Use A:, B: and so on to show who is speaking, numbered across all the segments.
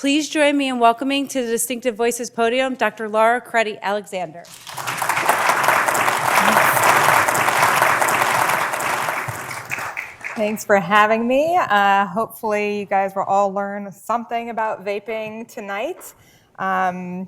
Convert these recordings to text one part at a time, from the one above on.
A: Please join me in welcoming to the Distinctive Voices podium, Dr. Laura Crotty Alexander.
B: Thanks for having me. Hopefully you guys will all learn something about vaping tonight. I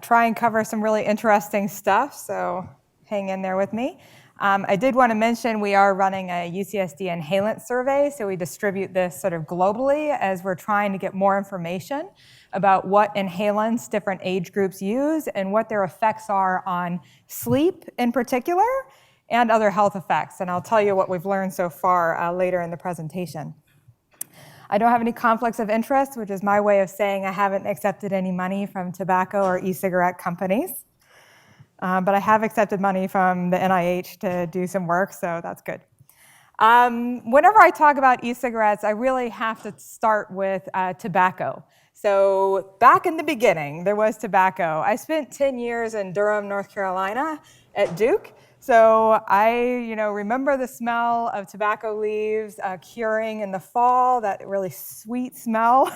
B: try and cover some really interesting stuff, so hang in there with me. I did want to mention we are running a UCSD inhalant survey, so we distribute this sort of globally as we're trying to get more information about what inhalants different age groups use and what their effects are on sleep in particular and other health effects. And I'll tell you what we've learned so far later in the presentation. I don't have any conflicts of interest, which is my way of saying I haven't accepted any money from tobacco or e-cigarette companies. But I have accepted money from the NIH to do some work, so that's good. Whenever I talk about e-cigarettes, I really have to start with tobacco. So back in the beginning, there was tobacco. I spent 10 years in Durham, North Carolina at Duke. So I remember the smell of tobacco leaves curing in the fall, that really sweet smell.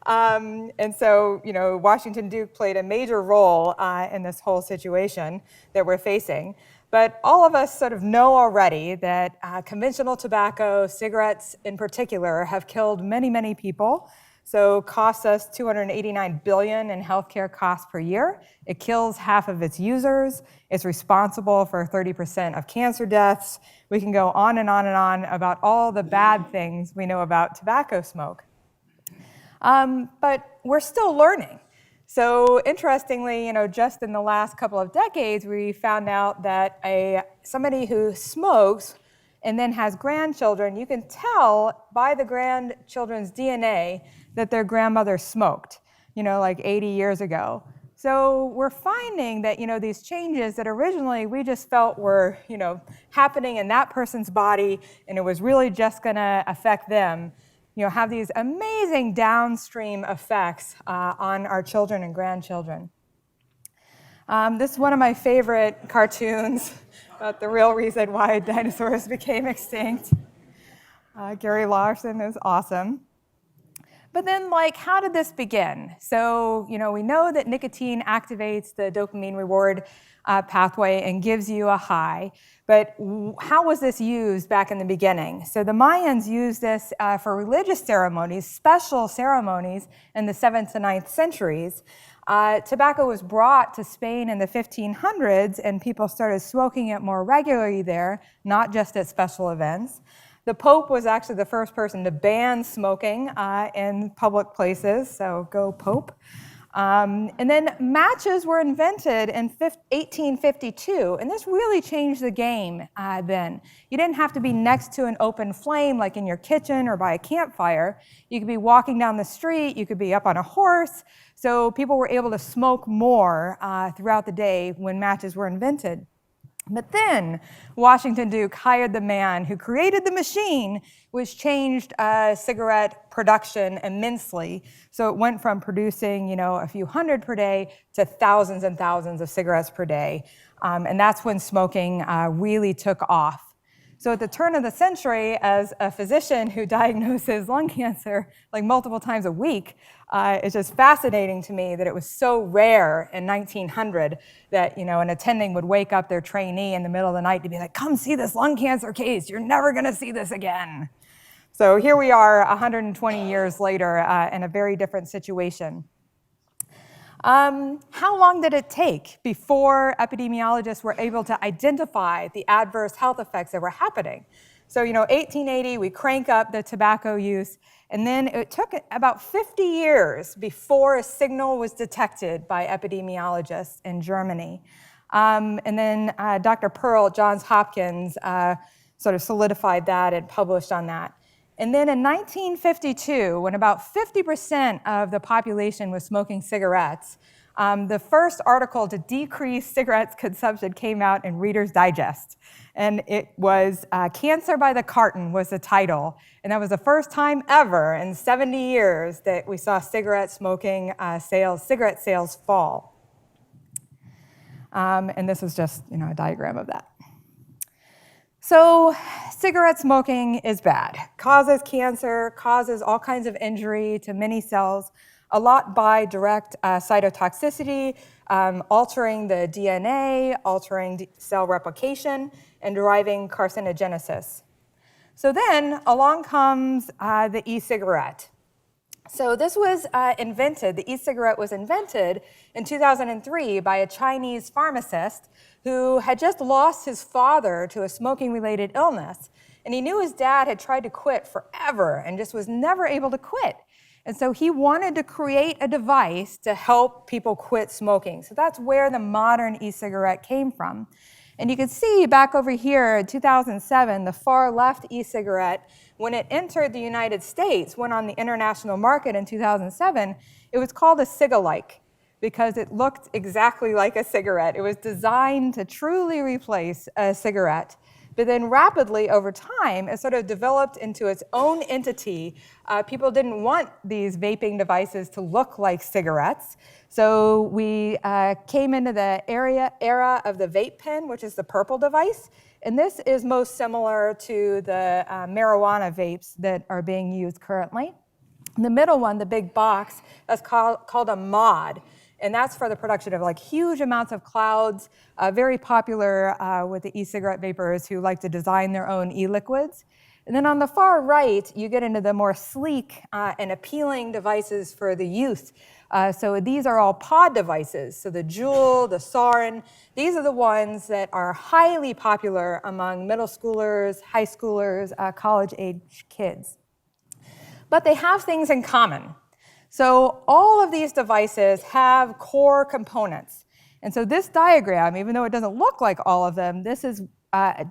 B: And so, Washington Duke played a major role in this whole situation that we're facing. But all of us sort of know already that conventional tobacco, cigarettes in particular, have killed many, many people. So costs us $289 billion in healthcare costs per year. It kills half of its users. It's responsible for 30% of cancer deaths. We can go on and on and on about all the bad things we know about tobacco smoke. But we're still learning. So interestingly, just in the last couple of decades, we found out that somebody who smokes and then has grandchildren, you can tell by the grandchildren's DNA that their grandmother smoked, like 80 years ago. So we're finding that, these changes that originally we just felt were, happening in that person's body and it was really just gonna affect them, have these amazing downstream effects on our children and grandchildren. This is one of my favorite cartoons about the real reason why dinosaurs became extinct. Gary Larson is awesome. But then, how did this begin? So, we know that nicotine activates the dopamine reward pathway and gives you a high. But how was this used back in the beginning? So the Mayans used this for religious ceremonies, special ceremonies in the 7th to 9th centuries. Tobacco was brought to Spain in the 1500s, and people started smoking it more regularly there, not just at special events. The Pope was actually the first person to ban smoking in public places, so go Pope. And then matches were invented in 1852, and this really changed the game then. You didn't have to be next to an open flame like in your kitchen or by a campfire. You could be walking down the street, you could be up on a horse, so people were able to smoke more throughout the day when matches were invented. But then Washington Duke hired the man who created the machine, which changed cigarette production immensely. So it went from producing, a few hundred per day to thousands and thousands of cigarettes per day. And that's when smoking really took off. So at the turn of the century, as a physician who diagnoses lung cancer multiple times a week, it's just fascinating to me that it was so rare in 1900 that an attending would wake up their trainee in the middle of the night to be like, come see this lung cancer case, you're never gonna see this again. So here we are 120 years later in a very different situation. How long did it take before epidemiologists were able to identify the adverse health effects that were happening? So, 1880, we crank up the tobacco use, and then it took about 50 years before a signal was detected by epidemiologists in Germany. And then Dr. Pearl at Johns Hopkins sort of solidified that and published on that. And then in 1952, when about 50% of the population was smoking cigarettes, the first article to decrease cigarettes consumption came out in Reader's Digest. And it was Cancer by the Carton was the title. And that was the first time ever in 70 years that we saw cigarette sales fall. And this is just a diagram of that. So cigarette smoking is bad. Causes cancer, causes all kinds of injury to many cells, a lot by direct cytotoxicity, altering the DNA, altering cell replication, and driving carcinogenesis. So then along comes the e-cigarette. So this was invented, the e-cigarette was invented in 2003 by a Chinese pharmacist who had just lost his father to a smoking-related illness. And he knew his dad had tried to quit forever and just was never able to quit. And so he wanted to create a device to help people quit smoking. So that's where the modern e-cigarette came from. And you can see back over here in 2007, the far left e-cigarette, when it entered the United States, went on the international market in 2007, it was called a cig-alike because it looked exactly like a cigarette. It was designed to truly replace a cigarette. But then rapidly over time, it sort of developed into its own entity. People didn't want these vaping devices to look like cigarettes. So we came into the era of the vape pen, which is the purple device. And this is most similar to the marijuana vapes that are being used currently. The middle one, the big box, that's called a mod. And that's for the production of like huge amounts of clouds, very popular with the e-cigarette vapors who like to design their own e-liquids. And then on the far right, you get into the more sleek and appealing devices for the youth. So these are all pod devices. So the Juul, the Sarin, these are the ones that are highly popular among middle schoolers, high schoolers, college-age kids. But they have things in common. So all of these devices have core components. And so this diagram, even though it doesn't look like all of them, this is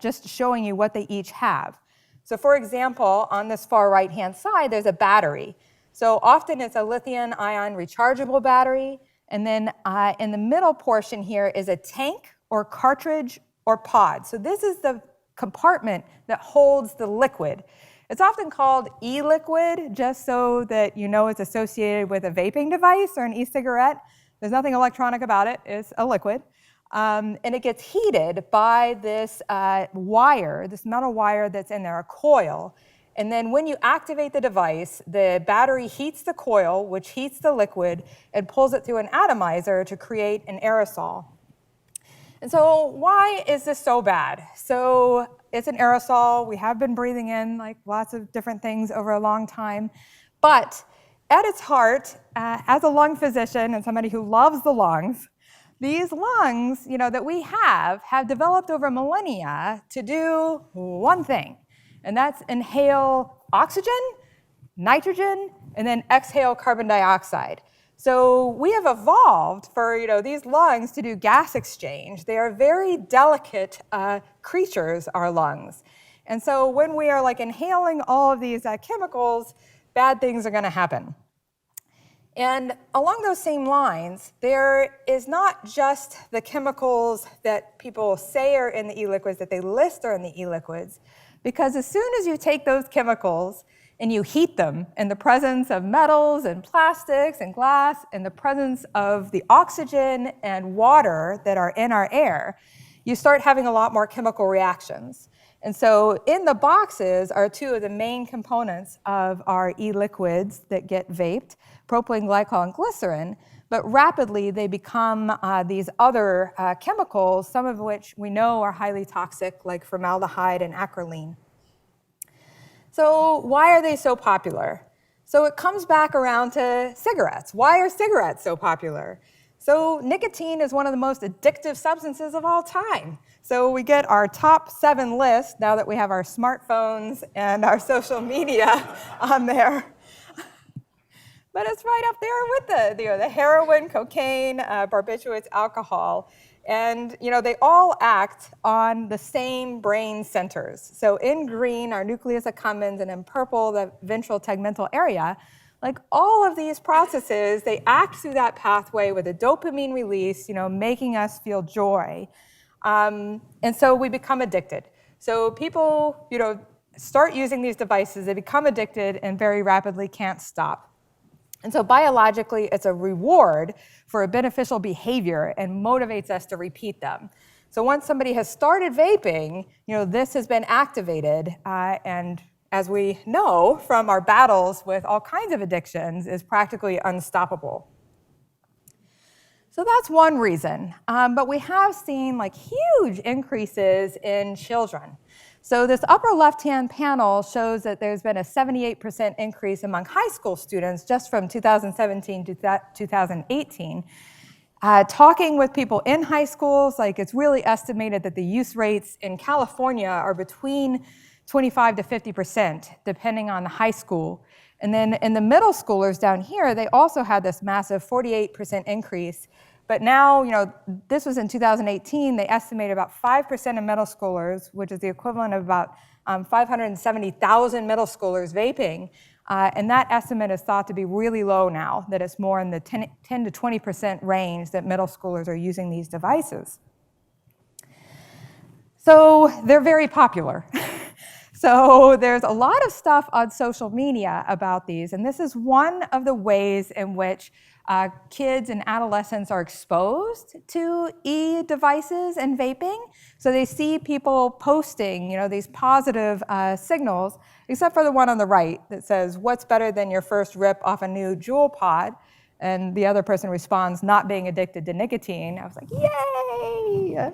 B: just showing you what they each have. So for example, on this far right-hand side, there's a battery. So often it's a lithium-ion rechargeable battery. And then in the middle portion here is a tank or cartridge or pod. So this is the compartment that holds the liquid. It's often called e-liquid, just so that you know it's associated with a vaping device or an e-cigarette. There's nothing electronic about it. It's a liquid. And it gets heated by this wire, this metal wire that's in there, a coil. And then when you activate the device, the battery heats the coil, which heats the liquid, and pulls it through an atomizer to create an aerosol. And so why is this so bad? So it's an aerosol. We have been breathing in like lots of different things over a long time. But at its heart, as a lung physician and somebody who loves the lungs, these lungs, that we have developed over millennia to do one thing, and that's inhale oxygen, nitrogen, and then exhale carbon dioxide. So we have evolved for these lungs to do gas exchange. They are very delicate creatures, our lungs. And so when we are inhaling all of these chemicals, bad things are going to happen. And along those same lines, there is not just the chemicals that people say are in the e-liquids, that they list are in the e-liquids, because as soon as you take those chemicals and you heat them in the presence of metals and plastics and glass, in the presence of the oxygen and water that are in our air, you start having a lot more chemical reactions. And so in the boxes are two of the main components of our e-liquids that get vaped, propylene glycol and glycerin, but rapidly they become these other chemicals, some of which we know are highly toxic, like formaldehyde and acrolein. So why are they so popular? So it comes back around to cigarettes. Why are cigarettes so popular? So nicotine is one of the most addictive substances of all time. So we get our top 7 list now that we have our smartphones and our social media on there. But it's right up there with the heroin, cocaine, barbiturates, alcohol. And they all act on the same brain centers. So in green, our nucleus accumbens, and in purple, the ventral tegmental area. Like all of these processes, they act through that pathway with a dopamine release, making us feel joy. And so we become addicted. So people, start using these devices, they become addicted and very rapidly can't stop. And so biologically, it's a reward for a beneficial behavior and motivates us to repeat them. So once somebody has started vaping, this has been activated, and as we know from our battles with all kinds of addictions, is practically unstoppable. So that's one reason, but we have seen huge increases in children. So this upper left-hand panel shows that there's been a 78% increase among high school students just from 2017 to 2018. Talking with people in high schools, it's really estimated that the use rates in California are between 25 to 50%, depending on the high school. And then in the middle schoolers down here, they also had this massive 48% increase. But now, this was in 2018, they estimate about 5% of middle schoolers, which is the equivalent of about 570,000 middle schoolers vaping. And that estimate is thought to be really low now, that it's more in the 10 to 20% range that middle schoolers are using these devices. So they're very popular. So there's a lot of stuff on social media about these, and this is one of the ways in which kids and adolescents are exposed to e-devices and vaping. So they see people posting, these positive signals, except for the one on the right that says, "What's better than your first rip off a new Juul pod?" And the other person responds, "Not being addicted to nicotine." I was like, yay!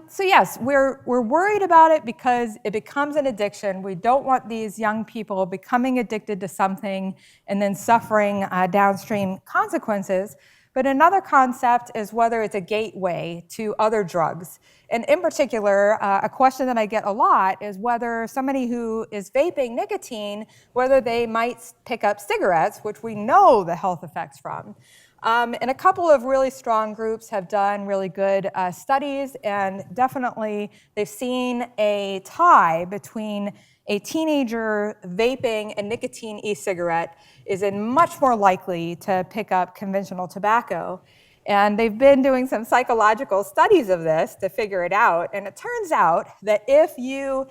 B: So yes, we're worried about it because it becomes an addiction. We don't want these young people becoming addicted to something and then suffering downstream consequences. But another concept is whether it's a gateway to other drugs. And in particular, a question that I get a lot is whether somebody who is vaping nicotine, whether they might pick up cigarettes, which we know the health effects from. And a couple of really strong groups have done really good studies, and definitely they've seen a tie between a teenager vaping a nicotine e-cigarette is much more likely to pick up conventional tobacco. And they've been doing some psychological studies of this to figure it out. And it turns out that if you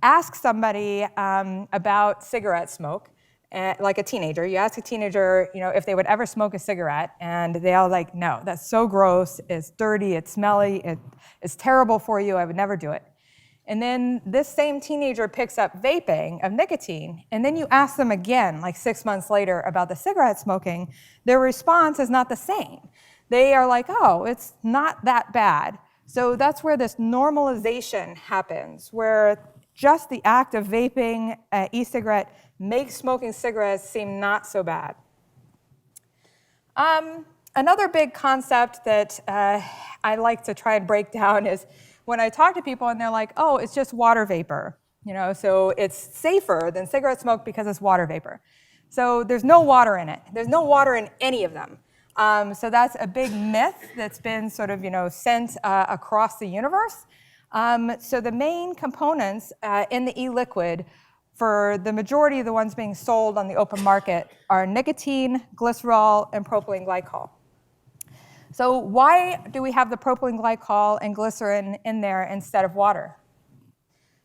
B: ask somebody about cigarette smoke, like a teenager, you ask a teenager, if they would ever smoke a cigarette, and they all no, that's so gross, it's dirty, it's smelly, it's terrible for you, I would never do it. And then this same teenager picks up vaping of nicotine, and then you ask them again, 6 months later, about the cigarette smoking, their response is not the same. They are oh, it's not that bad. So that's where this normalization happens, where just the act of vaping e-cigarette makes smoking cigarettes seem not so bad. Another big concept that I like to try and break down is when I talk to people and they're oh, it's just water vapor, so it's safer than cigarette smoke because it's water vapor. So there's no water in it. There's no water in any of them. So that's a big myth that's been sort of sent across the universe. So the main components in the e-liquid, for the majority of the ones being sold on the open market, are nicotine, glycerol, and propylene glycol. So why do we have the propylene glycol and glycerin in there instead of water?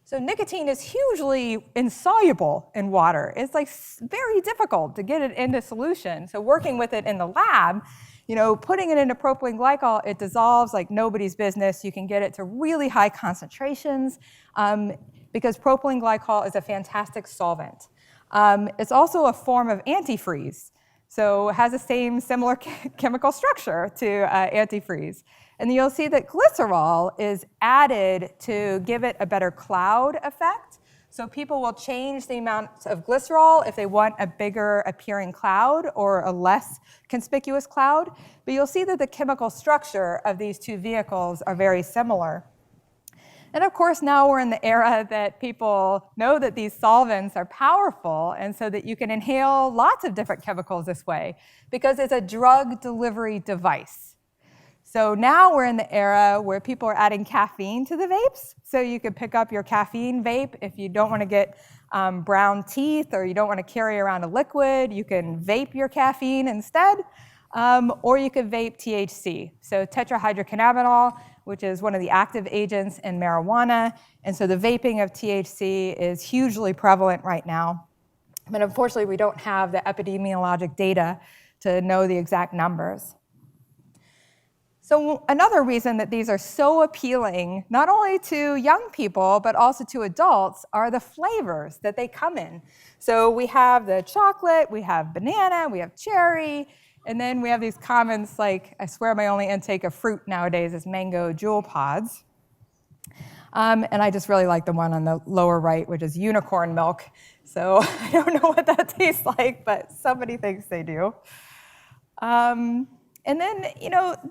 B: So nicotine is hugely insoluble in water. It's very difficult to get it into solution. So working with it in the lab, putting it into propylene glycol, it dissolves like nobody's business. You can get it to really high concentrations because propylene glycol is a fantastic solvent. It's also a form of antifreeze. So it has the same similar chemical structure to antifreeze. And you'll see that glycerol is added to give it a better cloud effect. So people will change the amount of glycerol if they want a bigger appearing cloud or a less conspicuous cloud. But you'll see that the chemical structure of these two vehicles are very similar. And of course, now we're in the era that people know that these solvents are powerful, and so that you can inhale lots of different chemicals this way, because it's a drug delivery device. So now we're in the era where people are adding caffeine to the vapes. So you could pick up your caffeine vape if you don't want to get brown teeth or you don't want to carry around a liquid. You can vape your caffeine instead, or you could vape THC. So tetrahydrocannabinol, which is one of the active agents in marijuana. And so the vaping of THC is hugely prevalent right now. But unfortunately, we don't have the epidemiologic data to know the exact numbers. So another reason that these are so appealing, not only to young people, but also to adults, are the flavors that they come in. So we have the chocolate, we have banana, we have cherry, and then we have these commons like, I swear my only intake of fruit nowadays is mango jewel pods. And I just really like the one on the lower right, which is unicorn milk. So I don't know what that tastes like, but somebody thinks they do. And then,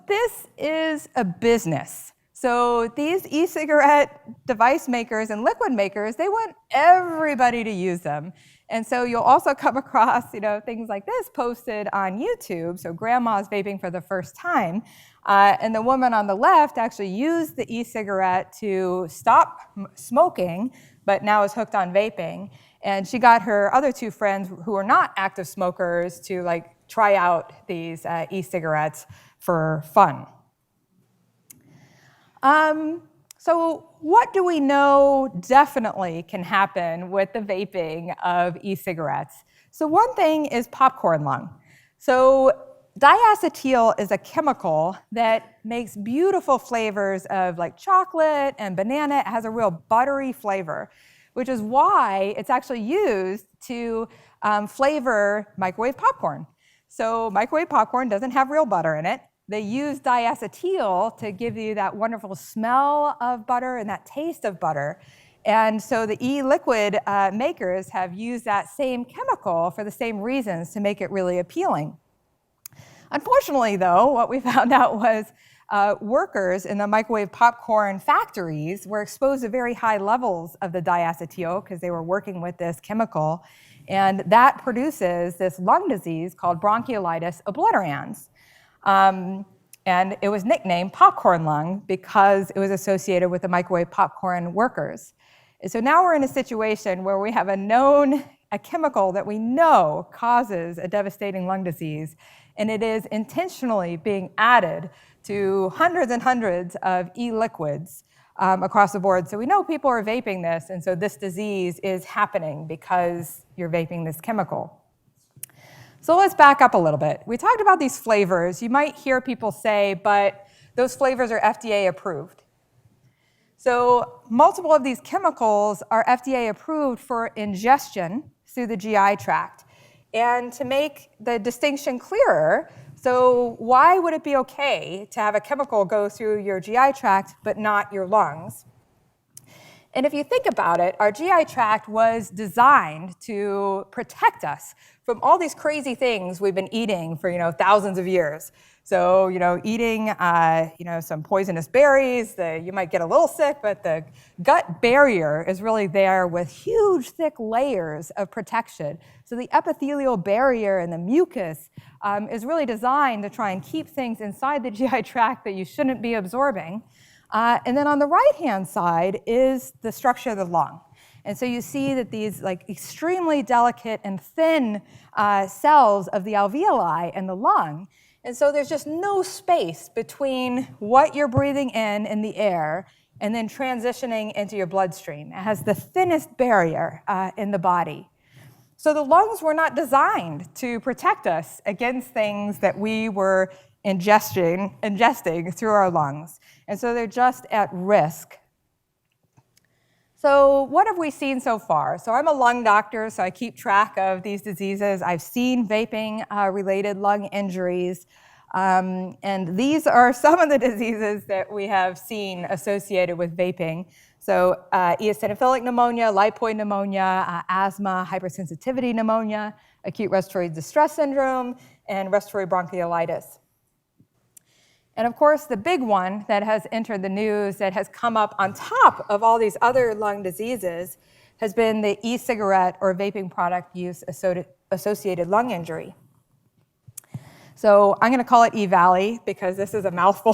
B: this is a business. So these e-cigarette device makers and liquid makers, they want everybody to use them. And so you'll also come across, things like this posted on YouTube. So grandma's vaping for the first time. And the woman on the left actually used the e-cigarette to stop smoking, but now is hooked on vaping. And she got her other two friends who are not active smokers to try out these e-cigarettes for fun. So what do we know definitely can happen with the vaping of e-cigarettes? So one thing is popcorn lung. So diacetyl is a chemical that makes beautiful flavors of chocolate and banana. It has a real buttery flavor, which is why it's actually used to flavor microwave popcorn. So microwave popcorn doesn't have real butter in it. They use diacetyl to give you that wonderful smell of butter and that taste of butter. And so the e-liquid makers have used that same chemical for the same reasons to make it really appealing. Unfortunately, though, what we found out was workers in the microwave popcorn factories were exposed to very high levels of the diacetyl because they were working with this chemical. And that produces this lung disease called bronchiolitis obliterans. And it was nicknamed popcorn lung because it was associated with the microwave popcorn workers. And so now we're in a situation where we have a chemical that we know causes a devastating lung disease, and it is intentionally being added to hundreds and hundreds of e-liquids across the board. So we know people are vaping this, and so this disease is happening because you're vaping this chemical. So let's back up a little bit. We talked about these flavors. You might hear people say, but those flavors are FDA approved. So multiple of these chemicals are FDA approved for ingestion through the GI tract. And to make the distinction clearer, so why would it be okay to have a chemical go through your GI tract but not your lungs? And if you think about it, our GI tract was designed to protect us from all these crazy things we've been eating for thousands of years. So eating some poisonous berries, you might get a little sick, but the gut barrier is really there with huge thick layers of protection. So the epithelial barrier and the mucus is really designed to try and keep things inside the GI tract that you shouldn't be absorbing. And then on the right-hand side is the structure of the lung. And so you see that these extremely delicate and thin cells of the alveoli and the lung. And so there's just no space between what you're breathing in the air and then transitioning into your bloodstream. It has the thinnest barrier in the body. So the lungs were not designed to protect us against things that we were ingesting through our lungs. And so they're just at risk. So what have we seen so far? So I'm a lung doctor, so I keep track of these diseases. I've seen vaping-related lung injuries. And these are some of the diseases that we have seen associated with vaping. So eosinophilic pneumonia, lipoid pneumonia, asthma, hypersensitivity pneumonia, acute respiratory distress syndrome, and respiratory bronchiolitis. And of course, the big one that has entered the news that has come up on top of all these other lung diseases has been the e-cigarette or vaping product use associated lung injury. So I'm going to call it EVALI because this is a mouthful.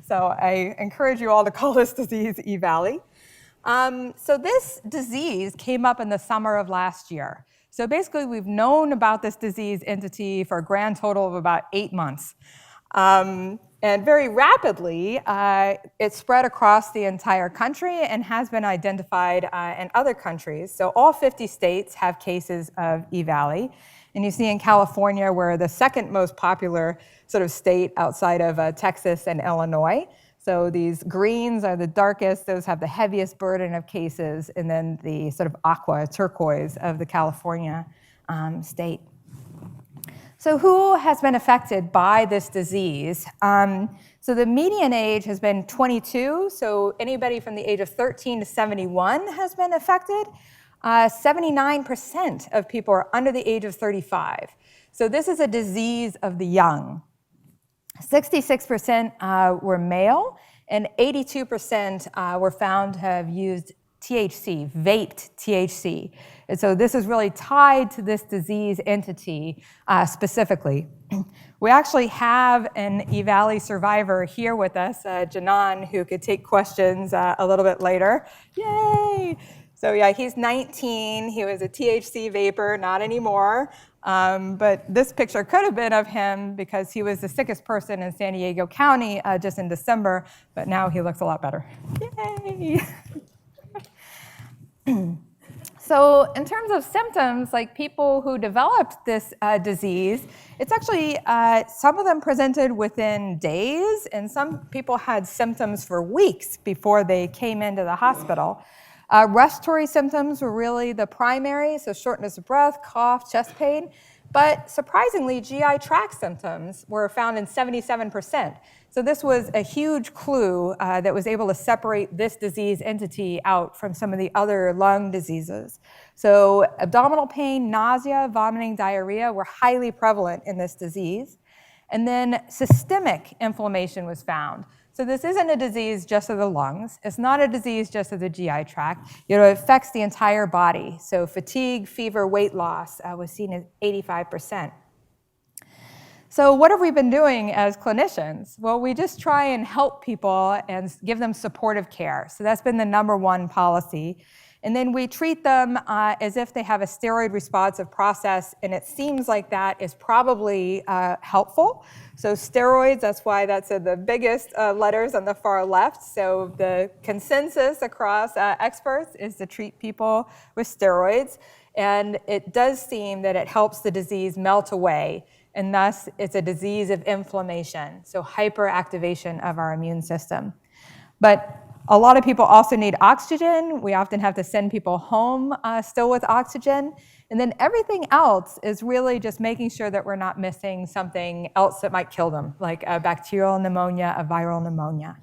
B: So I encourage you all to call this disease EVALI. So this disease came up in the summer of last year. So basically, we've known about this disease entity for a grand total of about 8 months. And very rapidly, it spread across the entire country and has been identified in other countries. So all 50 states have cases of EVALI. And you see in California, we're the second most popular sort of state outside of Texas and Illinois. So these greens are the darkest, those have the heaviest burden of cases, and then the sort of aqua, turquoise of the California state. So who has been affected by this disease? So the median age has been 22, so anybody from the age of 13 to 71 has been affected. 79% of people are under the age of 35. So this is a disease of the young. 66% were male, and 82% were found to have used THC, vaped THC. And so this is really tied to this disease entity specifically. We actually have an EVALI survivor here with us, Janan, who could take questions a little bit later. Yay! So yeah, he's 19. He was a THC vapor, not anymore. But this picture could have been of him because he was the sickest person in San Diego County just in December, but now he looks a lot better. Yay! So in terms of symptoms, like people who developed this disease, it's actually, some of them presented within days, and some people had symptoms for weeks before they came into the hospital. Respiratory symptoms were really the primary, so shortness of breath, cough, chest pain. But surprisingly, GI tract symptoms were found in 77%. So this was a huge clue that was able to separate this disease entity out from some of the other lung diseases. So abdominal pain, nausea, vomiting, diarrhea were highly prevalent in this disease. And then systemic inflammation was found. So this isn't a disease just of the lungs. It's not a disease just of the GI tract. It affects the entire body. So fatigue, fever, weight loss was seen as 85%. So what have we been doing as clinicians? Well, we just try and help people and give them supportive care. So that's been the #1 policy. And then we treat them as if they have a steroid responsive process, and it seems like that is probably helpful. So steroids, that's why that's the biggest letters on the far left. So the consensus across experts is to treat people with steroids, and it does seem that it helps the disease melt away, and thus it's a disease of inflammation, so hyperactivation of our immune system. But a lot of people also need oxygen. We often have to send people home still with oxygen. And then everything else is really just making sure that we're not missing something else that might kill them, like a bacterial pneumonia, a viral pneumonia.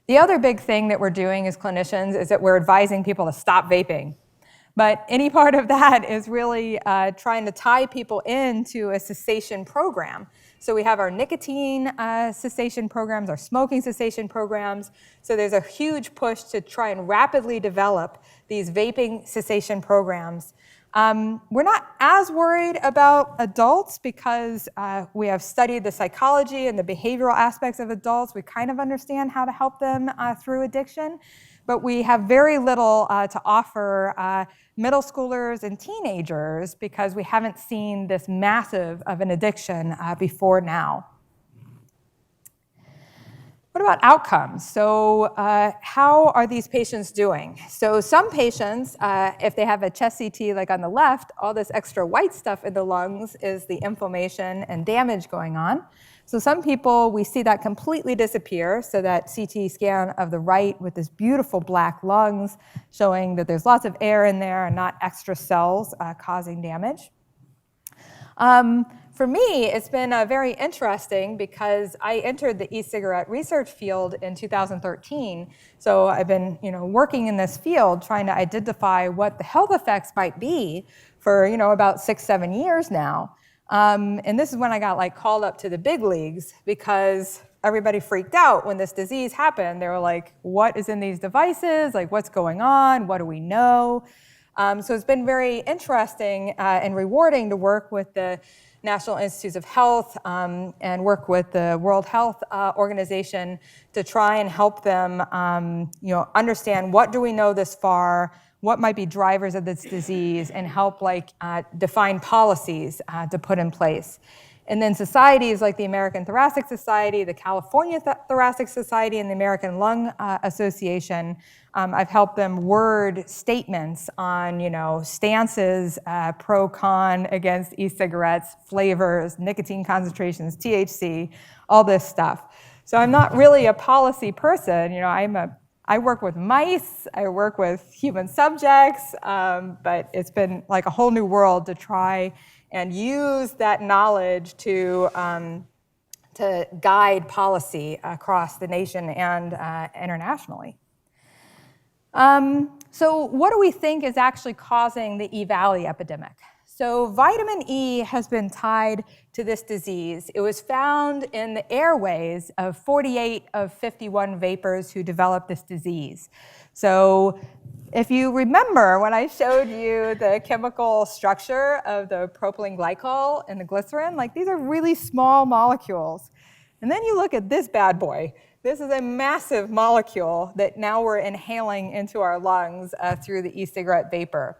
B: The other big thing that we're doing as clinicians is that we're advising people to stop vaping. But any part of that is really trying to tie people into a cessation program. So we have our nicotine cessation programs, our smoking cessation programs. So there's a huge push to try and rapidly develop these vaping cessation programs. We're not as worried about adults because we have studied the psychology and the behavioral aspects of adults. We kind of understand how to help them through addiction. But we have very little to offer middle schoolers and teenagers because we haven't seen this massive of an addiction before now. What about outcomes? So how are these patients doing? So some patients, if they have a chest CT like on the left, all this extra white stuff in the lungs is the inflammation and damage going on. So some people, we see that completely disappear, so that CT scan of the right with this beautiful black lungs showing that there's lots of air in there and not extra cells causing damage. For me, it's been very interesting because I entered the e-cigarette research field in 2013. So I've been working in this field trying to identify what the health effects might be for about 6-7 years now. And this is when I got called up to the big leagues because everybody freaked out when this disease happened. They were like, what is in these devices? Like, what's going on? What do we know? So it's been very interesting and rewarding to work with the National Institutes of Health and work with the World Health Organization to try and help them understand what do we know this far, what might be drivers of this disease, and help define policies to put in place. And then societies like the American Thoracic Society, the California Thoracic Society, and the American Lung Association, I've helped them word statements on, stances, pro, con, against e-cigarettes, flavors, nicotine concentrations, THC, all this stuff. So I'm not really a policy person. I work with mice, I work with human subjects, but it's been like a whole new world to try and use that knowledge to guide policy across the nation and internationally. So what do we think is actually causing the EVALI epidemic? So vitamin E has been tied to this disease. It was found in the airways of 48 of 51 vapors who developed this disease. So if you remember when I showed you the chemical structure of the propylene glycol and the glycerin, these are really small molecules. And then you look at this bad boy. This is a massive molecule that now we're inhaling into our lungs through the e-cigarette vapor.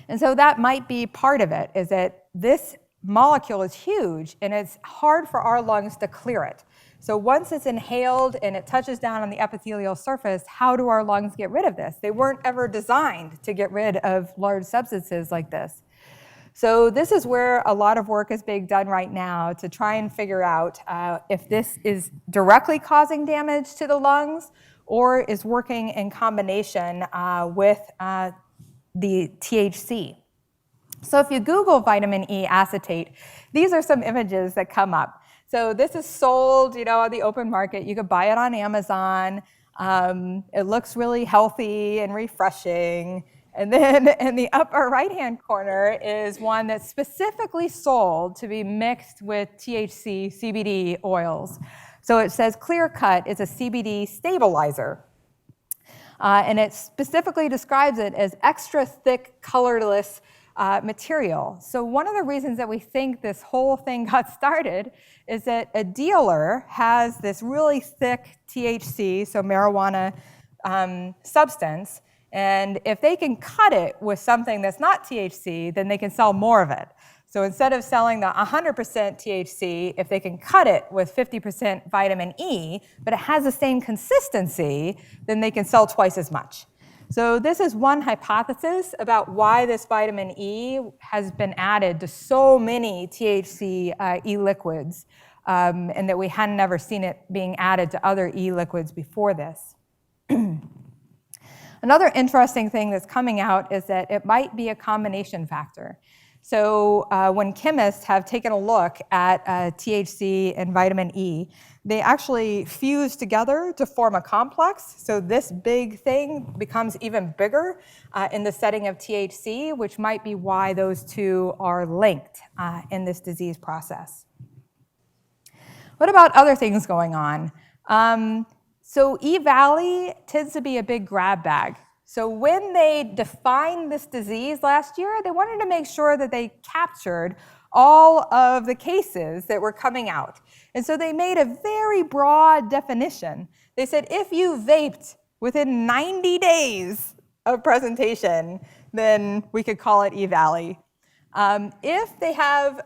B: And so that might be part of it, is that this molecule is huge and it's hard for our lungs to clear it. So once it's inhaled and it touches down on the epithelial surface, how do our lungs get rid of this? They weren't ever designed to get rid of large substances like this. So this is where a lot of work is being done right now to try and figure out if this is directly causing damage to the lungs or is working in combination with the THC. So if you Google vitamin E acetate, these are some images that come up. So this is sold, on the open market. You could buy it on Amazon. It looks really healthy and refreshing. And then in the upper right-hand corner is one that's specifically sold to be mixed with THC, CBD oils. So it says Clear Cut is a CBD stabilizer. And it specifically describes it as extra thick, colorless material. So one of the reasons that we think this whole thing got started is that a dealer has this really thick THC, so marijuana substance, and if they can cut it with something that's not THC, then they can sell more of it. So instead of selling the 100% THC, if they can cut it with 50% vitamin E, but it has the same consistency, then they can sell twice as much. So this is one hypothesis about why this vitamin E has been added to so many THC e-liquids, and that we hadn't ever seen it being added to other e-liquids before this. Another interesting thing that's coming out is that it might be a combination factor. So when chemists have taken a look at THC and vitamin E, they actually fuse together to form a complex. So this big thing becomes even bigger in the setting of THC, which might be why those two are linked in this disease process. What about other things going on? So EVALI tends to be a big grab bag. So when they defined this disease last year, they wanted to make sure that they captured all of the cases that were coming out. And so they made a very broad definition. They said if you vaped within 90 days of presentation, then we could call it EVALI. If they have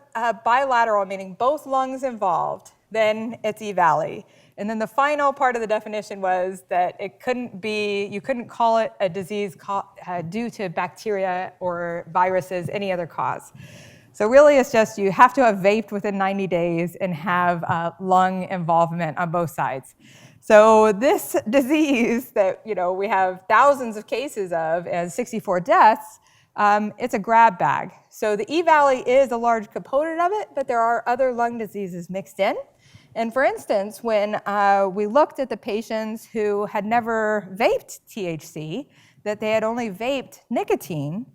B: bilateral, meaning both lungs involved, then it's EVALI. And then the final part of the definition was that you couldn't call it a disease due to bacteria or viruses, any other cause. So really it's just you have to have vaped within 90 days and have lung involvement on both sides. So this disease that we have thousands of cases of and 64 deaths, it's a grab bag. So the EVALI is a large component of it, but there are other lung diseases mixed in. And for instance, when we looked at the patients who had never vaped THC, that they had only vaped nicotine,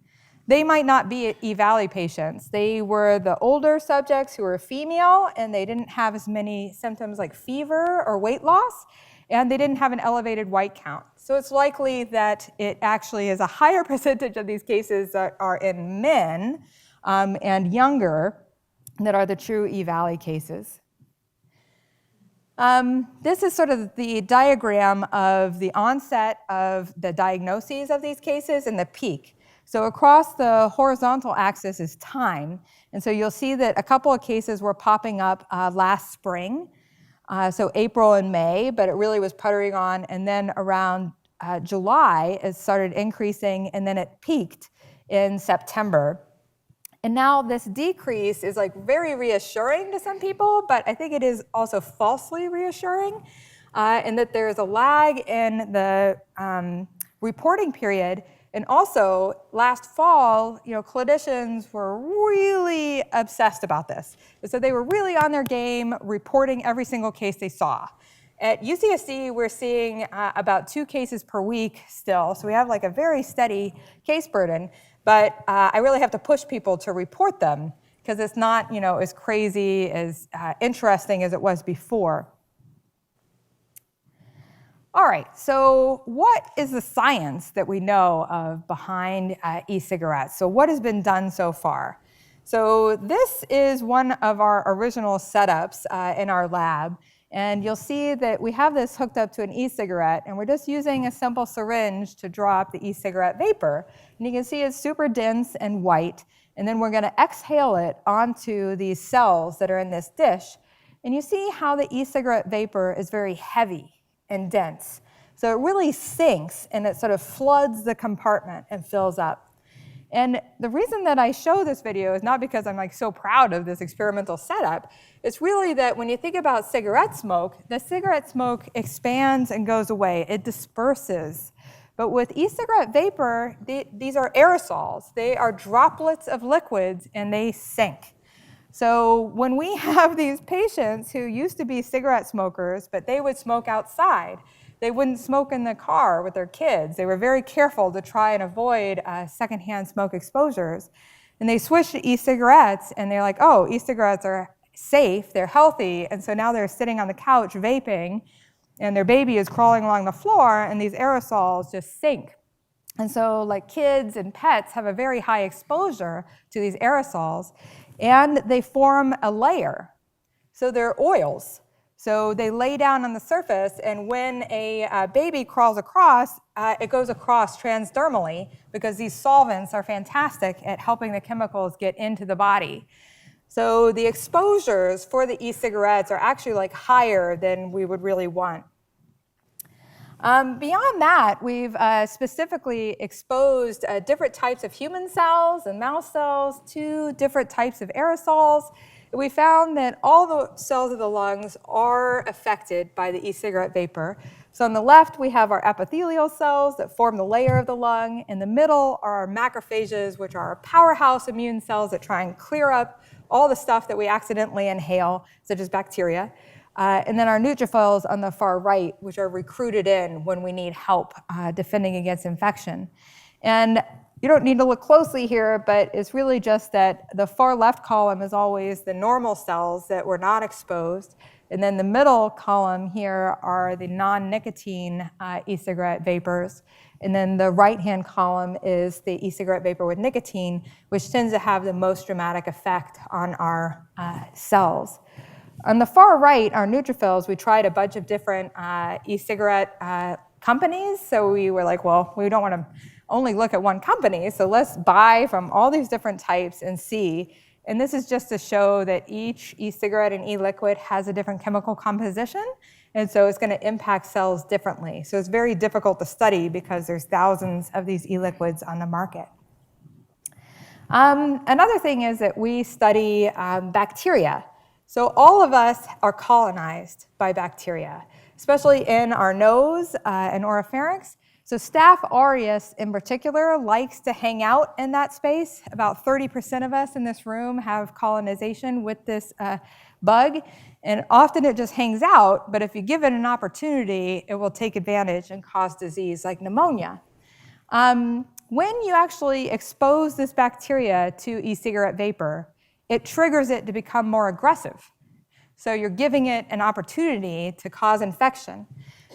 B: they might not be EVALI patients. They were the older subjects who were female, and they didn't have as many symptoms like fever or weight loss, and they didn't have an elevated white count. So it's likely that it actually is a higher percentage of these cases that are in men and younger that are the true EVALI cases. This is sort of the diagram of the onset of the diagnoses of these cases and the peak. So across the horizontal axis is time. And so you'll see that a couple of cases were popping up last spring, so April and May, but it really was puttering on. And then around July, it started increasing, and then it peaked in September. And now this decrease is like very reassuring to some people, but I think it is also falsely reassuring in that there is a lag in the reporting period. And also, last fall, clinicians were really obsessed about this. And so they were really on their game, reporting every single case they saw. At UCSD, we're seeing about 2 cases per week still. So we have like a very steady case burden. But I really have to push people to report them because it's not, as crazy, as interesting as it was before. All right, so what is the science that we know of behind e-cigarettes? So what has been done so far? So this is one of our original setups in our lab. And you'll see that we have this hooked up to an e-cigarette, and we're just using a simple syringe to draw up the e-cigarette vapor. And you can see it's super dense and white. And then we're going to exhale it onto these cells that are in this dish. And you see how the e-cigarette vapor is very heavy and dense. So it really sinks, and it sort of floods the compartment and fills up. And the reason that I show this video is not because I'm like so proud of this experimental setup. It's really that when you think about cigarette smoke, the cigarette smoke expands and goes away. It disperses. But with e-cigarette vapor, these are aerosols. They are droplets of liquids, and they sink. So when we have these patients who used to be cigarette smokers, but they would smoke outside, they wouldn't smoke in the car with their kids. They were very careful to try and avoid secondhand smoke exposures. And they switched to e-cigarettes, and they're like, oh, e-cigarettes are safe, they're healthy, and so now they're sitting on the couch vaping, and their baby is crawling along the floor, and these aerosols just sink. And so like kids and pets have a very high exposure to these aerosols, and they form a layer. So they're oils. So they lay down on the surface, and when a baby crawls across, it goes across transdermally because these solvents are fantastic at helping the chemicals get into the body. So the exposures for the e-cigarettes are actually like higher than we would really want. Beyond that, we've specifically exposed different types of human cells and mouse cells to different types of aerosols. We found that all the cells of the lungs are affected by the e-cigarette vapor. So on the left, we have our epithelial cells that form the layer of the lung. In the middle are our macrophages, which are our powerhouse immune cells that try and clear up all the stuff that we accidentally inhale, such as bacteria. And then our neutrophils on the far right, which are recruited in when we need help defending against infection. And you don't need to look closely here, but it's really just that the far left column is always the normal cells that were not exposed. And then the middle column here are the non-nicotine e-cigarette vapors. And then the right-hand column is the e-cigarette vapor with nicotine, which tends to have the most dramatic effect on our cells. On the far right, our neutrophils, we tried a bunch of different e-cigarette companies. So we were like, well, we don't want to only look at one company, so let's buy from all these different types and see. And this is just to show that each e-cigarette and e-liquid has a different chemical composition, and so it's going to impact cells differently. So it's very difficult to study because there's thousands of these e-liquids on the market. Another thing is that we study bacteria. So all of us are colonized by bacteria, especially in our nose and oropharynx. So Staph aureus in particular likes to hang out in that space. About 30% of us in this room have colonization with this bug, and often it just hangs out, but if you give it an opportunity, it will take advantage and cause disease like pneumonia. When you actually expose this bacteria to e-cigarette vapor, it triggers it to become more aggressive. So you're giving it an opportunity to cause infection.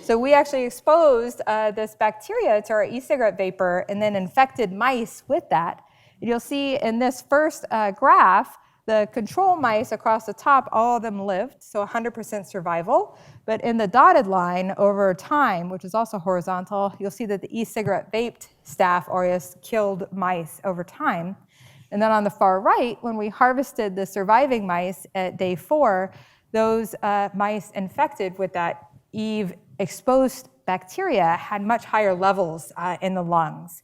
B: So we actually exposed this bacteria to our e-cigarette vapor and then infected mice with that. And you'll see in this first graph, The control mice across the top, all of them lived, so 100% survival. But in the dotted line over time, which is also horizontal, you'll see that the e-cigarette vaped Staph aureus killed mice over time. And then on the far right, when we harvested the surviving mice at day 4, those mice infected with that EVE-exposed bacteria had much higher levels in the lungs.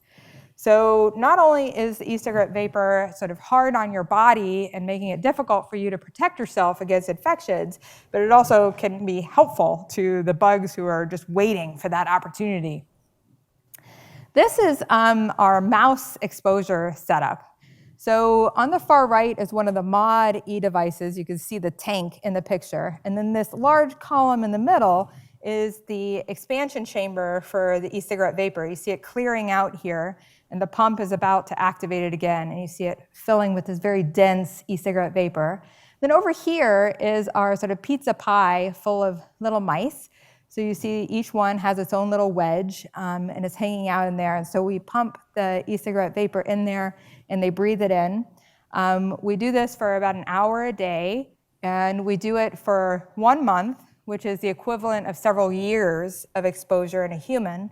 B: So not only is the e-cigarette vapor sort of hard on your body and making it difficult for you to protect yourself against infections, but it also can be helpful to the bugs who are just waiting for that opportunity. This is our mouse exposure setup. So on the far right is one of the mod e-devices. You can see the tank in the picture. And then this large column in the middle is the expansion chamber for the e-cigarette vapor. You see it clearing out here, and the pump is about to activate it again, and you see it filling with this very dense e-cigarette vapor. Then over here is our sort of pizza pie full of little mice. So you see each one has its own little wedge, and it's hanging out in there. And so we pump the e-cigarette vapor in there, and they breathe it in. We do this for about an hour a day, and we do it for 1 month, which is the equivalent of several years of exposure in a human,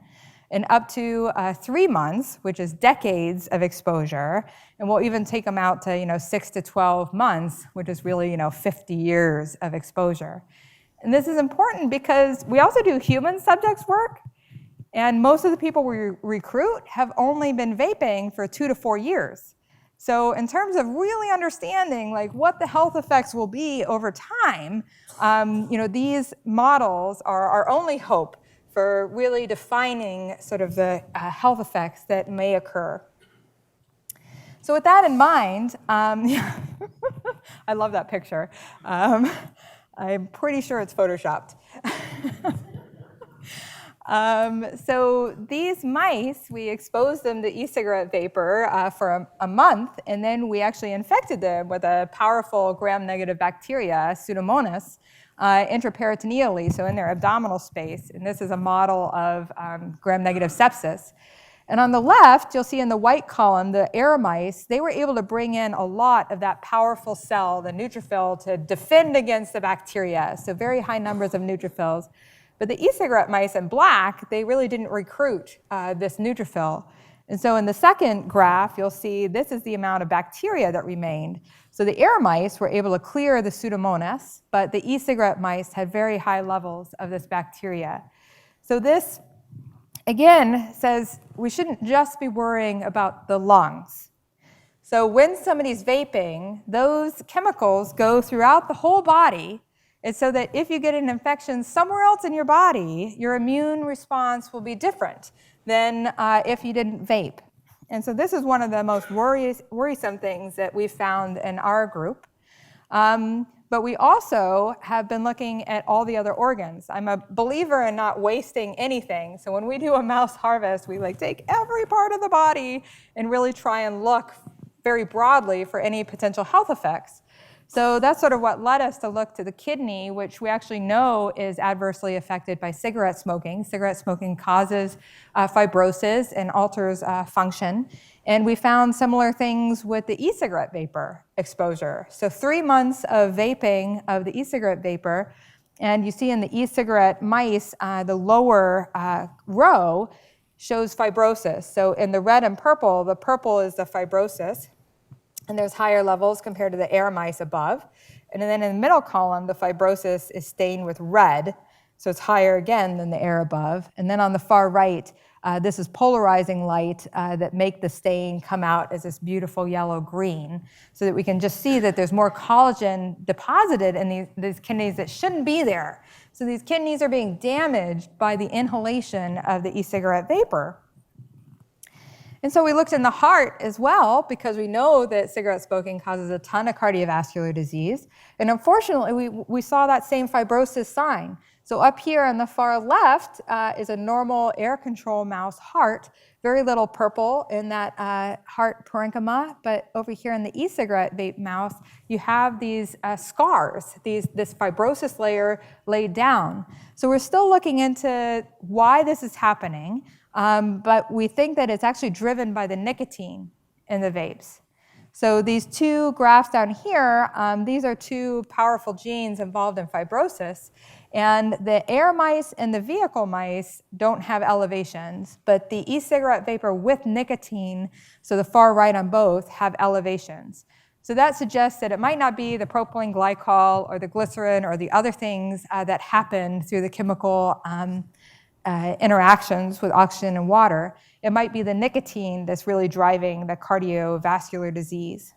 B: and up to 3 months, which is decades of exposure. And we'll even take them out to 6 to 12 months, which is really 50 years of exposure. And this is important because we also do human subjects work, and most of the people we recruit have only been vaping for 2 to 4 years. So in terms of really understanding what the health effects will be over time, these models are our only hope for really defining sort of the health effects that may occur. So with that in mind, I love that picture. I'm pretty sure it's photoshopped. So these mice, we exposed them to e-cigarette vapor for a month, and then we actually infected them with a powerful gram-negative bacteria, Pseudomonas, intraperitoneally, so in their abdominal space. And this is a model of gram-negative sepsis. And on the left, you'll see in the white column, the air mice, they were able to bring in a lot of that powerful cell, the neutrophil, to defend against the bacteria, so very high numbers of neutrophils. But the e-cigarette mice in black, they really didn't recruit this neutrophil. And so in the second graph, you'll see this is the amount of bacteria that remained. So the air mice were able to clear the Pseudomonas, but the e-cigarette mice had very high levels of this bacteria. So this, again, says we shouldn't just be worrying about the lungs. So when somebody's vaping, those chemicals go throughout the whole body. And so that if you get an infection somewhere else in your body, your immune response will be different than if you didn't vape. And so this is one of the most worrisome things that we've found in our group. But we also have been looking at all the other organs. I'm a believer in not wasting anything. So when we do a mouse harvest, we take every part of the body and really try and look very broadly for any potential health effects. So that's sort of what led us to look to the kidney, which we actually know is adversely affected by cigarette smoking. Cigarette smoking causes fibrosis and alters function. And we found similar things with the e-cigarette vapor exposure. So 3 months of vaping of the e-cigarette vapor, and you see in the e-cigarette mice, the lower row shows fibrosis. So in the red and purple, the purple is the fibrosis, and there's higher levels compared to the air mice above. And then in the middle column, the fibrosis is stained with red, so it's higher again than the air above. And then on the far right, this is polarizing light that make the stain come out as this beautiful yellow-green, so that we can just see that there's more collagen deposited in these kidneys that shouldn't be there. So these kidneys are being damaged by the inhalation of the e-cigarette vapor. And so we looked in the heart as well, because we know that cigarette smoking causes a ton of cardiovascular disease. And unfortunately, we saw that same fibrosis sign. So up here on the far left is a normal air control mouse heart, very little purple in that heart parenchyma. But over here in the e-cigarette vape mouse, you have these scars, this fibrosis layer laid down. So we're still looking into why this is happening. But we think that it's actually driven by the nicotine in the vapes. So these two graphs down here, these are two powerful genes involved in fibrosis. And the air mice and the vehicle mice don't have elevations, but the e-cigarette vapor with nicotine, so the far right on both, have elevations. So that suggests that it might not be the propylene glycol or the glycerin or the other things that happen through the chemical interactions with oxygen and water. It might be the nicotine that's really driving the cardiovascular disease.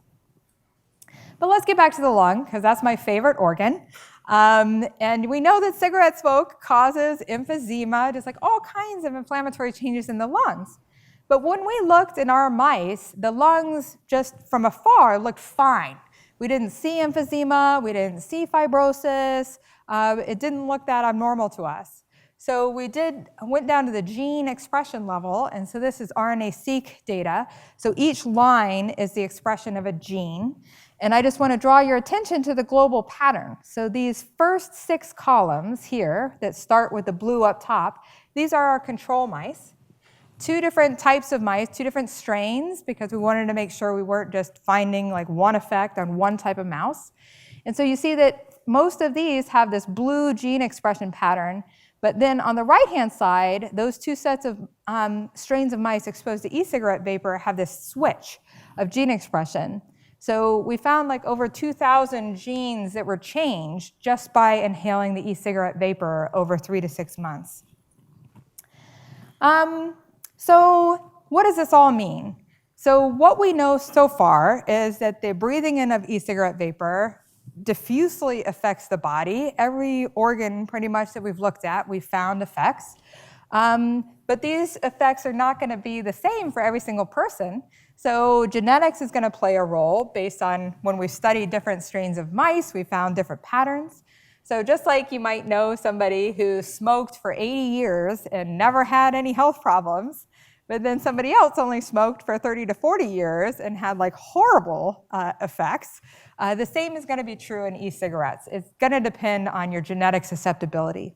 B: But let's get back to the lung, because that's my favorite organ. And we know that cigarette smoke causes emphysema, just like all kinds of inflammatory changes in the lungs. But when we looked in our mice, the lungs just from afar looked fine. We didn't see emphysema, we didn't see fibrosis, it didn't look that abnormal to us. So we went down to the gene expression level, and so this is RNA-seq data. So each line is the expression of a gene. And I just want to draw your attention to the global pattern. So these first 6 columns here that start with the blue up top, these are our control mice. 2 different types of mice, 2 different strains, because we wanted to make sure we weren't just finding like one effect on one type of mouse. And so you see that most of these have this blue gene expression pattern. But then on the right-hand side, those 2 sets of strains of mice exposed to e-cigarette vapor have this switch of gene expression. So we found like over 2,000 genes that were changed just by inhaling the e-cigarette vapor over 3 to 6 months. So what does this all mean? So what we know so far is that the breathing in of e-cigarette vapor diffusely affects the body. Every organ pretty much that we've looked at, we've found effects. But these effects are not going to be the same for every single person. So genetics is going to play a role based on when we studied different strains of mice, we found different patterns. So just like you might know somebody who smoked for 80 years and never had any health problems, but then somebody else only smoked for 30 to 40 years and had like horrible effects, the same is going to be true in e-cigarettes. It's going to depend on your genetic susceptibility.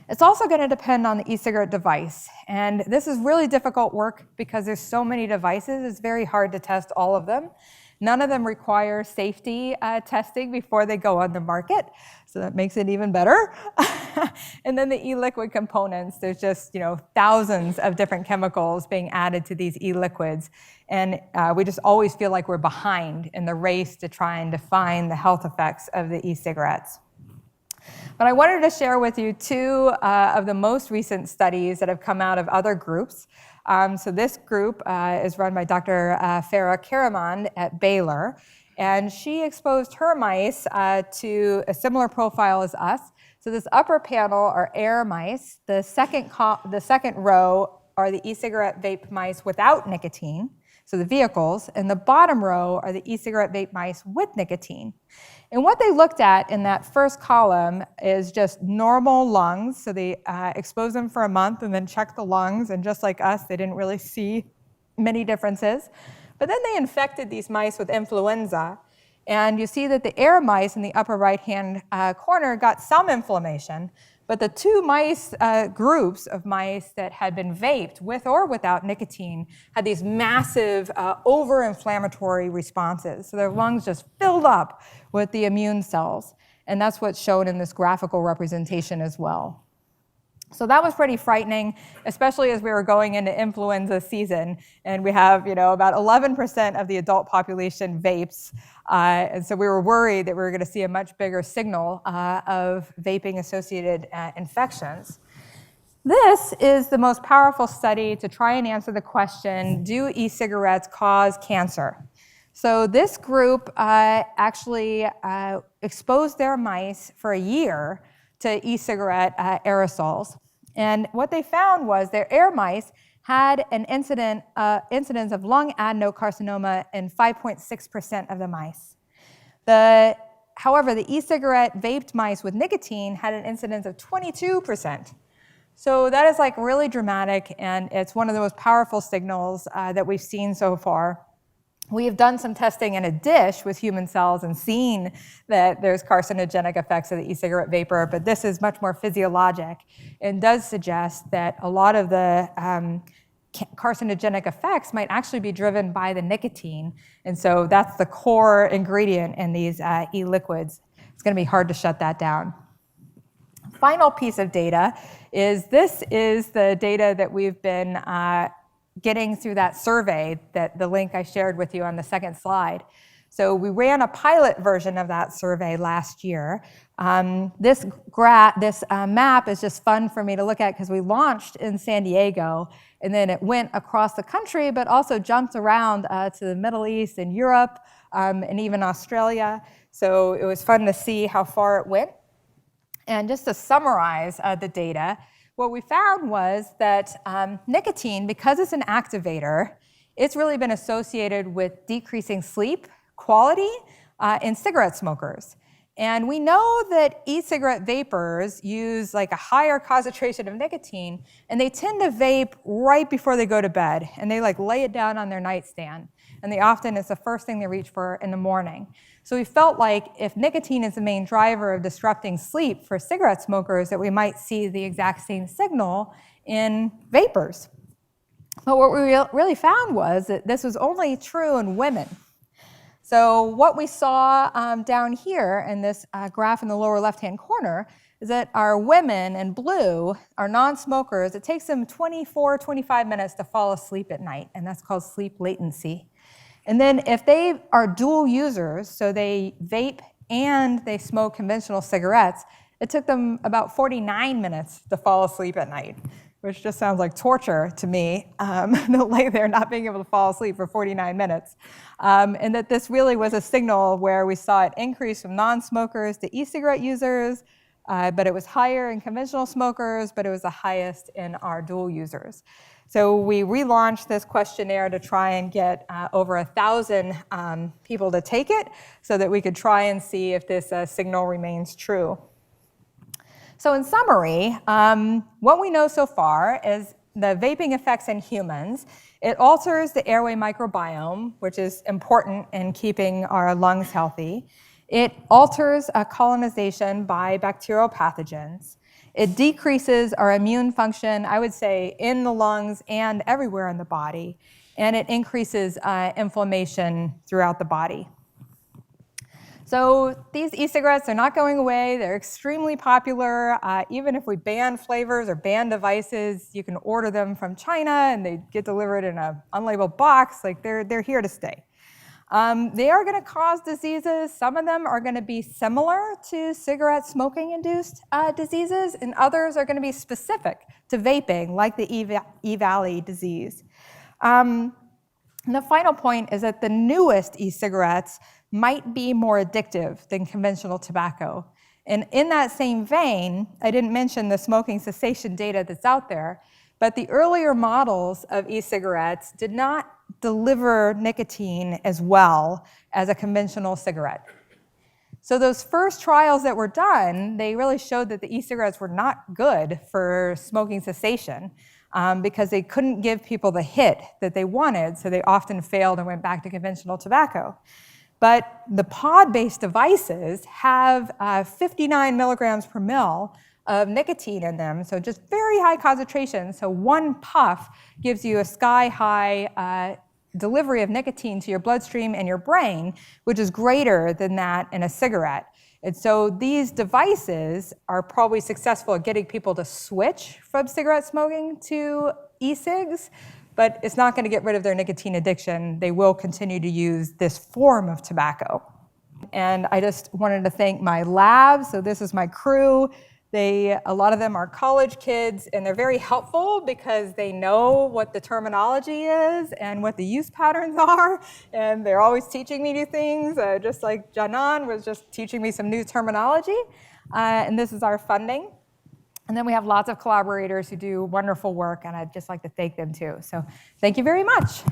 B: It's also going to depend on the e-cigarette device. And this is really difficult work because there's so many devices. It's very hard to test all of them. None of them require safety testing before they go on the market. So that makes it even better. And then the e-liquid components, there's just thousands of different chemicals being added to these e-liquids. And we just always feel like we're behind in the race to try and define the health effects of the e-cigarettes. But I wanted to share with you 2 of the most recent studies that have come out of other groups. So this group is run by Dr. Farah Karaman at Baylor, and she exposed her mice to a similar profile as us. So this upper panel are air mice. The second row are the e-cigarette vape mice without nicotine, so the vehicles, and the bottom row are the e-cigarette vape mice with nicotine. And what they looked at in that first column is just normal lungs. So they exposed them for a month and then checked the lungs. And just like us, they didn't really see many differences. But then they infected these mice with influenza. And you see that the air mice in the upper right-hand corner got some inflammation. But the 2 mice groups of mice that had been vaped with or without nicotine had these massive over-inflammatory responses. So their lungs just filled up with the immune cells. And that's what's shown in this graphical representation as well. So that was pretty frightening, especially as we were going into influenza season. And we have about 11% of the adult population vapes. And so we were worried that we were going to see a much bigger signal of vaping-associated infections. This is the most powerful study to try and answer the question, do e-cigarettes cause cancer? So this group actually exposed their mice for a year to e-cigarette aerosols. And what they found was their air mice had an incidence of lung adenocarcinoma in 5.6% of the mice. However, the e-cigarette vaped mice with nicotine had an incidence of 22%. So that is like really dramatic, and it's one of the most powerful signals that we've seen so far. We have done some testing in a dish with human cells and seen that there's carcinogenic effects of the e-cigarette vapor, but this is much more physiologic and does suggest that a lot of the carcinogenic effects might actually be driven by the nicotine. And so that's the core ingredient in these e-liquids. It's going to be hard to shut that down. Final piece of data is this is the data that we've been getting through that survey, that the link I shared with you on the second slide. So we ran a pilot version of that survey last year. This map is just fun for me to look at because we launched in San Diego, and then it went across the country, but also jumped around to the Middle East and Europe and even Australia. So it was fun to see how far it went. And just to summarize the data, what we found was that nicotine, because it's an activator, it's really been associated with decreasing sleep quality in cigarette smokers. And we know that e-cigarette vapors use like a higher concentration of nicotine, and they tend to vape right before they go to bed, and they like lay it down on their nightstand. And they often, it's the first thing they reach for in the morning. So we felt like if nicotine is the main driver of disrupting sleep for cigarette smokers, that we might see the exact same signal in vapors. But what we really found was that this was only true in women. So what we saw down here in this graph in the lower left-hand corner is that our women in blue, our non-smokers, it takes them 24, 25 minutes to fall asleep at night, and that's called sleep latency. And then if they are dual users, so they vape and they smoke conventional cigarettes, it took them about 49 minutes to fall asleep at night, which just sounds like torture to me, to lay there not being able to fall asleep for 49 minutes. And that this really was a signal where we saw it increase from non-smokers to e-cigarette users, but it was higher in conventional smokers, but it was the highest in our dual users. So we relaunched this questionnaire to try and get over 1,000 people to take it so that we could try and see if this signal remains true. So in summary, what we know so far is the vaping effects in humans. It alters the airway microbiome, which is important in keeping our lungs healthy. It alters colonization by bacterial pathogens. It decreases our immune function, I would say, in the lungs and everywhere in the body. And it increases inflammation throughout the body. So these e-cigarettes are not going away. They're extremely popular. Even if we ban flavors or ban devices, you can order them from China and they get delivered in an unlabeled box. Like they're here to stay. They are going to cause diseases. Some of them are going to be similar to cigarette smoking-induced diseases, and others are going to be specific to vaping, like the EVALI disease. And the final point is that the newest e-cigarettes might be more addictive than conventional tobacco. And in that same vein, I didn't mention the smoking cessation data that's out there, but the earlier models of e-cigarettes did not deliver nicotine as well as a conventional cigarette. So those first trials that were done, they really showed that the e-cigarettes were not good for smoking cessation because they couldn't give people the hit that they wanted, so they often failed and went back to conventional tobacco. But the pod-based devices have 59 milligrams per mil of nicotine in them, so just very high concentration. So one puff gives you a sky-high delivery of nicotine to your bloodstream and your brain, which is greater than that in a cigarette. And so these devices are probably successful at getting people to switch from cigarette smoking to e-cigs, but it's not going to get rid of their nicotine addiction. They will continue to use this form of tobacco. And I just wanted to thank my lab. So this is my crew. A lot of them are college kids, and they're very helpful because they know what the terminology is and what the use patterns are, and they're always teaching me new things, just like Janan was just teaching me some new terminology. And this is our funding. And then we have lots of collaborators who do wonderful work, and I'd just like to thank them too. So thank you very much.